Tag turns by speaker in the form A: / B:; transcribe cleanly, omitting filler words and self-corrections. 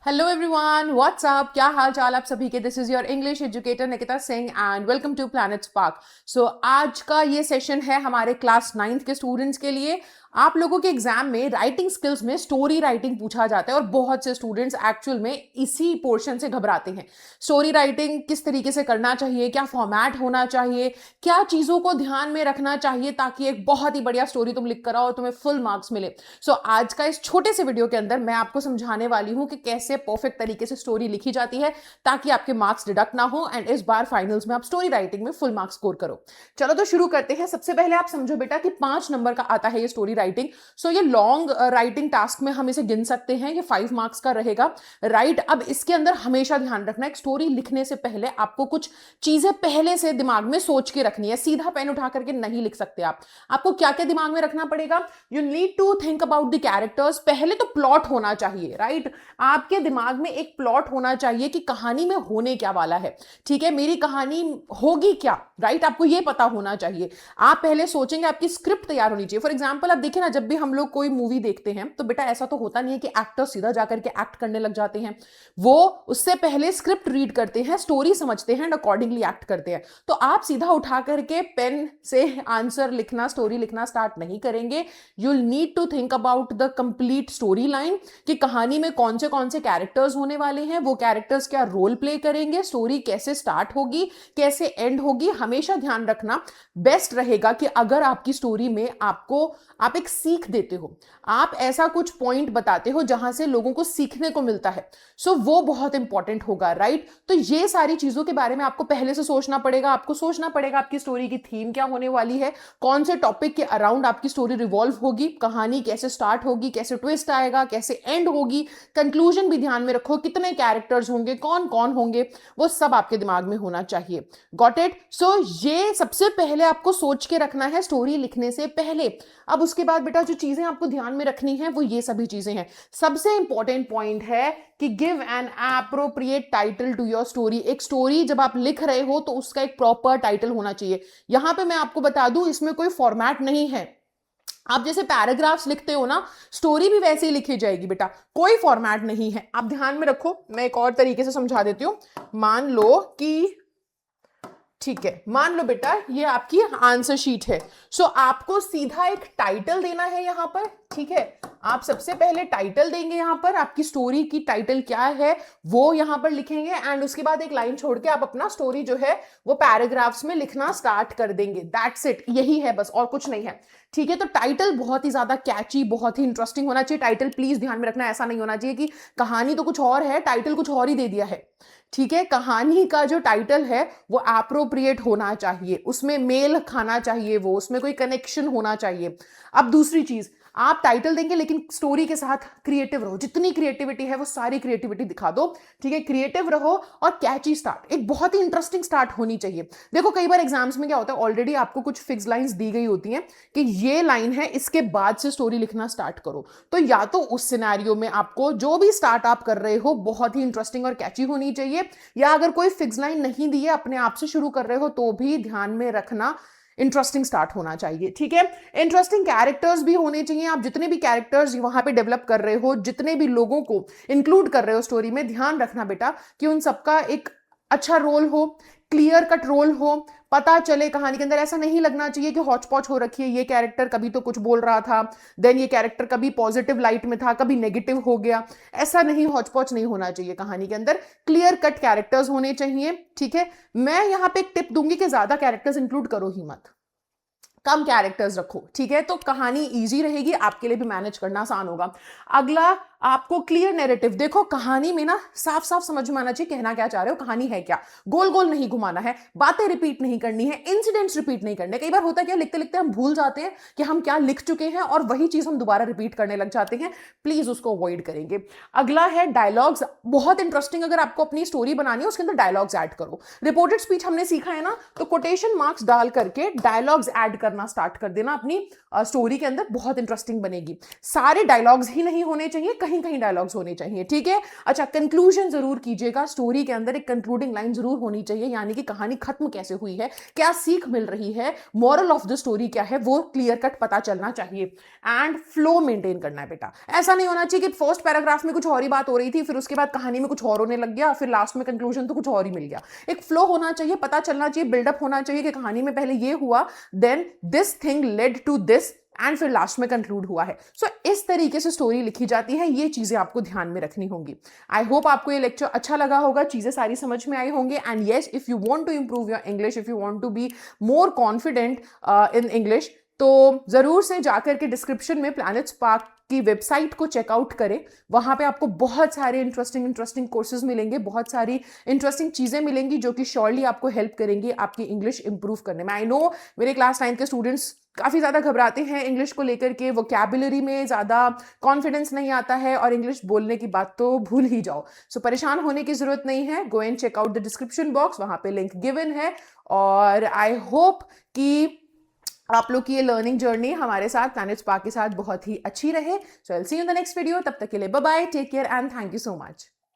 A: Hello everyone, WhatsApp, क्या हाल चाल आप सभी के। This is your English educator Nikita Singh and welcome to Planet Spark. So आज का ये सेशन है हमारे क्लास 9th के स्टूडेंट्स के लिए। आप लोगों के एग्जाम में राइटिंग स्किल्स में स्टोरी राइटिंग पूछा जाता है और बहुत से स्टूडेंट्स एक्चुअल में इसी पोर्शन से घबराते हैं। स्टोरी राइटिंग किस तरीके से करना चाहिए, क्या फॉर्मेट होना चाहिए, क्या चीजों को ध्यान में रखना चाहिए ताकि एक बहुत ही बढ़िया स्टोरी तुम लिख कर आओ और तुम्हें फुल मार्क्स मिले। सो आज का इस छोटे से वीडियो के अंदर मैं आपको समझाने वाली हूं कि कैसे परफेक्ट तरीके से स्टोरी लिखी जाती है ताकि आपके मार्क्स डिडक्ट ना हो एंड इस बार फाइनल्स में आप स्टोरी राइटिंग में फुल मार्क्स स्कोर करो। चलो तो शुरू करते हैं। सबसे पहले आप समझो बेटा कि 5 नंबर का आता है ये स्टोरी राइटिंग। सो ये लॉन्ग राइटिंग टास्क में हम इसे गिन सकते हैं, ये 5 मार्क्स का रहेगा। राइट, अब इसके अंदर हमेशा ध्यान रखना, एक स्टोरी लिखने से पहले आपको कुछ चीजें पहले से दिमाग में सोच के रखनी है। सीधा पेन उठा करके नहीं लिख सकते आप। आपको क्या क्या दिमाग में रखना पड़ेगा? You need to think about the characters. पहले तो प्लॉट होना चाहिए। राइट, आपके दिमाग में एक प्लॉट होना चाहिए कि कहानी में होने क्या वाला है। ठीक है, मेरी कहानी होगी क्या। राइट, आपको यह पता होना चाहिए। आप पहले सोचेंगे, आपकी स्क्रिप्ट तैयार होनी चाहिए। फॉर एग्जाम्पल आप देखिए ना, जब भी हम लोग कोई मूवी देखते हैं तो बेटा ऐसा तो होता नहीं है कि एक्टर सीधा जाकर के एक्ट करने लग जाते हैं। वो उससे पहले स्क्रिप्ट रीड करते हैं, स्टोरी समझते हैं एंड अकॉर्डिंगली एक्ट करते हैं। तो आप सीधा उठा करके पेन से आंसर लिखना, स्टोरी लिखना स्टार्ट नहीं करेंगे। You need to think about the complete story line कि कहानी में कौन से कैरेक्टर्स होने वाले हैं, वो कैरेक्टर्स क्या रोल प्ले करेंगे, स्टोरी कैसे स्टार्ट होगी, कैसे एंड होगी। हमेशा ध्यान रखना, बेस्ट रहेगा कि अगर आपकी स्टोरी में आप एक सीख देते हो, आप ऐसा कुछ पॉइंट बताते हो जहां से लोगों को सीखने को मिलता है। सो वो बहुत इंपॉर्टेंट होगा। राइट, तो ये सारी चीजों के बारे में आपको पहले से सोचना पड़ेगा। आपको सोचना पड़ेगा आपकी स्टोरी की थीम क्या होने वाली है, कौन से टॉपिक के अराउंड आपकी स्टोरी रिवॉल्व होगी, कहानी कैसे स्टार्ट होगी, कैसे ट्विस्ट आएगा, कैसे एंड होगी, कंक्लूजन भी ध्यान में रखो, कितने कैरेक्टर्स होंगे, कौन कौन होंगे, वो सब आपके दिमाग में होना चाहिए। Got it? सो ये सबसे पहले आपको सोच के रखना है स्टोरी लिखने से पहले। अब उसके बाद बेटा जो चीजें आपको ध्यान में रखनी है वो ये सभी चीजें हैं। सबसे इंपॉर्टेंट पॉइंट है कि give an appropriate title to your story. एक स्टोरी जब आप लिख रहे हो तो उसका एक प्रॉपर टाइटल होना चाहिए। यहां पे मैं आपको बता दूं, इसमें कोई फॉर्मेट नहीं है। आप जैसे पैराग्राफ्स लिखते हो ना, स्टोरी भी वैसे ही लिखी जाएगी बेटा, कोई फॉर्मेट नहीं है। आप ध्यान में रखो, मैं एक और तरीके से समझा देती हूं। मान लो कि, ठीक है, मान लो बेटा ये आपकी आंसर शीट है। सो आपको सीधा एक टाइटल देना है यहां पर। ठीक है, आप सबसे पहले टाइटल देंगे, यहां पर आपकी स्टोरी की टाइटल क्या है वो यहां पर लिखेंगे एंड उसके बाद एक लाइन छोड़ के आप अपना स्टोरी जो है वो पैराग्राफ्स में लिखना स्टार्ट कर देंगे। दैट्स इट, यही है बस, और कुछ नहीं है। ठीक है, तो टाइटल बहुत ही ज्यादा कैची, बहुत ही इंटरेस्टिंग होना चाहिए। टाइटल प्लीज ध्यान में रखना, ऐसा नहीं होना चाहिए कि कहानी तो कुछ और है, टाइटल कुछ और ही दे दिया है। ठीक है, कहानी का जो टाइटल है वो एप्रोप्रिएट होना चाहिए, उसमें मेल खाना चाहिए, वो उसमें कोई कनेक्शन होना चाहिए। अब दूसरी चीज, आप टाइटल देंगे लेकिन स्टोरी के साथ क्रिएटिव रहो। जितनी क्रिएटिविटी है वो सारी क्रिएटिविटी दिखा दो। ठीक है, क्रिएटिव रहो और कैची स्टार्ट, एक बहुत ही इंटरेस्टिंग स्टार्ट होनी चाहिए। देखो कई बार एग्जाम्स में क्या होता है, ऑलरेडी आपको कुछ फिक्स लाइंस दी गई होती हैं कि ये लाइन है, इसके बाद से स्टोरी लिखना स्टार्ट करो। तो या तो उस सिनेरियो में आपको जो भी स्टार्ट आप कर रहे हो बहुत ही इंटरेस्टिंग और कैची होनी चाहिए, या अगर कोई फिक्स लाइन नहीं दी है, अपने आप से शुरू कर रहे हो, तो भी ध्यान में रखना इंटरेस्टिंग स्टार्ट होना चाहिए। ठीक है, इंटरेस्टिंग कैरेक्टर्स भी होने चाहिए। आप जितने भी कैरेक्टर्स वहां पे डेवलप कर रहे हो, जितने भी लोगों को इंक्लूड कर रहे हो स्टोरी में, ध्यान रखना बेटा कि उन सबका एक अच्छा रोल हो, क्लियर कट रोल हो, पता चले कहानी के अंदर। ऐसा नहीं लगना चाहिए कि हौच पौच हो रखी है, ये कैरेक्टर कभी तो कुछ बोल रहा था, देन ये कैरेक्टर कभी पॉजिटिव लाइट में था, कभी नेगेटिव हो गया। ऐसा नहीं, हौच पौच नहीं होना चाहिए कहानी के अंदर, क्लियर कट कैरेक्टर्स होने चाहिए। ठीक है, मैं यहां पे एक टिप दूंगी कि ज्यादा कैरेक्टर्स इंक्लूड करो ही मत, कम कैरेक्टर्स रखो। ठीक है, तो कहानी इजी रहेगी, आपके लिए भी मैनेज करना आसान होगा। अगला, आपको क्लियर नैरेटिव। देखो कहानी में ना साफ साफ समझ में आना चाहिए कहना क्या चाह रहे हो, कहानी है क्या। गोल गोल नहीं घुमाना है, बातें रिपीट नहीं करनी है, इंसिडेंट्स रिपीट नहीं करने। कई बार होता है क्या, लिखते लिखते हम भूल जाते हैं कि हम क्या लिख चुके हैं और वही चीज हम दोबारा रिपीट करने लग जाते हैं। प्लीज उसको अवॉइड करेंगे। अगला है डायलॉग्स। बहुत इंटरेस्टिंग, अगर आपको अपनी स्टोरी बनानी है उसके अंदर डायलॉग्स ऐड करो। रिपोर्टेड स्पीच हमने सीखा है ना, तो कोटेशन मार्क्स डाल करके डायलॉग्स ऐड करना स्टार्ट कर देना अपनी स्टोरी के अंदर, बहुत इंटरेस्टिंग बनेगी। सारे डायलॉग्स ही नहीं होने चाहिए, कहीं कहीं कहीं डायलॉग्स होने चाहिए, ठीक है। अच्छा, कंक्लूजन जरूर कीजिएगा, स्टोरी के अंदर एक कंक्लूडिंग लाइन जरूर होनी चाहिए, यानी कि कहानी खत्म कैसे हुई है, क्या सीख मिल रही है, मॉरल ऑफ द स्टोरी क्या है, वो क्लियर कट पता चलना चाहिए। एंड फ्लो मेंटेन करना है बेटा, ऐसा नहीं होना चाहिए कि फर्स्ट पैराग्राफ में कुछ और ही बात हो रही थी, फिर उसके बाद कहानी में कुछ और होने लग गया, फिर लास्ट में कंक्लूजन तो कुछ और ही मिल गया। एक फ्लो होना चाहिए, पता चलना चाहिए, बिल्डअप होना चाहिए कि कहानी में पहले ये हुआ, then this thing led to this, and फिर लास्ट में कंक्लूड हुआ है। सो इस तरीके से स्टोरी लिखी जाती है, ये चीजें आपको ध्यान में रखनी होंगी। आई होप आपको ये लेक्चर अच्छा लगा होगा, चीजें सारी समझ में आई होंगे। And yes, if you want to improve your English, if you want to be more confident in English, तो जरूर से जाकर के डिस्क्रिप्शन में प्लैनेट स्पार्क की वेबसाइट को चेकआउट करें। वहां पे आपको बहुत सारे इंटरेस्टिंग कोर्सेज मिलेंगे, बहुत सारी इंटरेस्टिंग चीजें मिलेंगी जो कि श्योरली आपको हेल्प करेंगी आपकी इंग्लिश इंप्रूव करने में। आई नो मेरे क्लास 9 के स्टूडेंट्स काफी ज्यादा घबराते हैं इंग्लिश को लेकर के, वोकैबुलरी में ज्यादा कॉन्फिडेंस नहीं आता है, और इंग्लिश बोलने की बात तो भूल ही जाओ। सो परेशान होने की जरूरत नहीं है, go and check out the description box, वहां पे लिंक गिवन है। और आई होप कि आप लोग की ये लर्निंग जर्नी हमारे साथ प्लैनेट स्पार्क के साथ बहुत ही अच्छी रहे। So I will see you in the next video, तब तक के लिए bye bye, take care and thank you so much.